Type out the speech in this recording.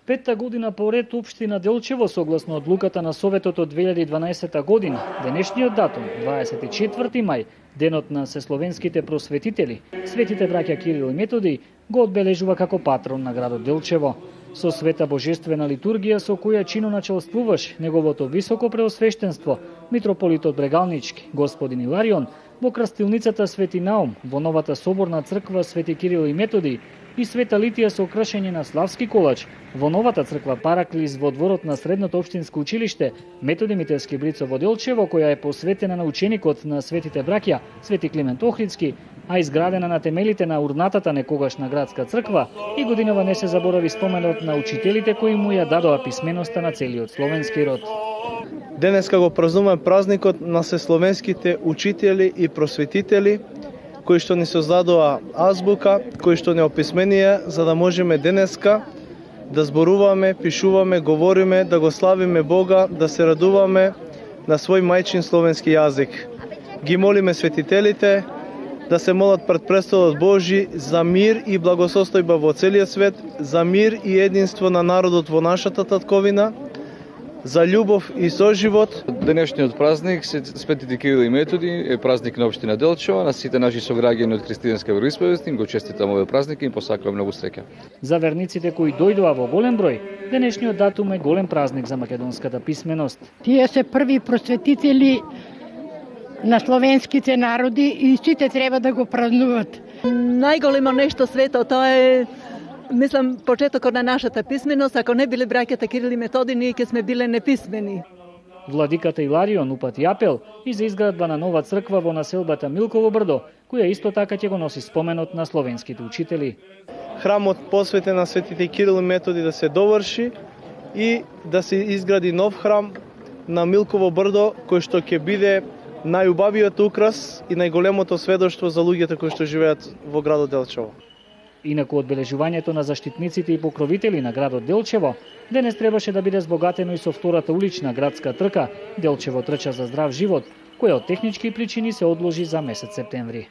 Петта година поред општина Делчево, согласно одлуката на Советот од 2012 година, денешниот датум, 24 мај, денот на сесловенските просветители, светите браќа Кирил и Методий, го одбележува како патрон на градот Делчево. Со света божествена литургија со која чиноначелствуваш неговото високо преосвештенство, митрополитот Брегалнички, господин Иларион, во крстилницата Свети Наум, во новата соборна црква Свети Кирил и Методий и Света Литија со украшење на Славски колач, во новата црква Параклис во дворот на Средното општинско училиште Методи Мителски Брицо во Делчево, која е посветена на ученикот на светите браќа Свети Климент Охридски, а изградена на темелите на урнатата некогашна градска црква, и годинава не се заборави споменот на учителите кои му ја дадоа писменоста на целиот словенски род. Денеска го празнуваме празникот на сесловенските учители и просветители, кои што ни создадоа азбука, кои што не описменија, за да можеме денеска да зборуваме, пишуваме, говориме, да го славиме Бога, да се радуваме на свој мајчин словенски јазик. Ги молиме светителите да се молат пред престолот Божи за мир и благосостојба во целиот свет, за мир и единство на народот во нашата татковина, за љубов и соживот. Денешниот празник, Светите Кирил и Методий, е празник на општина Делчево. На сите наши сограѓани од христијанска вероисповест им го честитам овој празник и им посакувам многу среќа. За верниците кои дојдоа во голем број, денешниот датум е голем празник за македонската писменост. Тие се први просветители на словенските народи и сите треба да го празнуват. Најголемо нешто свето, тоа е, мислам, почетокот на нашата писменост. Ако не биле браќата Кирил и Методий, ние ќе сме биле неписмени. Владиката Иларион упати апел и за изградба на нова црква во населбата Милково брдо, која исто така ќе го носи споменот на словенските учители. Храмот посветен на светите Кирил и Методий да се доврши и да се изгради нов храм на Милково брдо, кој што ќе биде најубавиот украс и најголемото сведоштво за луѓето кои што живеат во градот Делчево. Инаку одбележувањето на заштитниците и покровители на градот Делчево денес требаше да биде збогатено и со втората улична градска трка Делчево трча за здрав живот, која од технички причини се одложи за месец септември.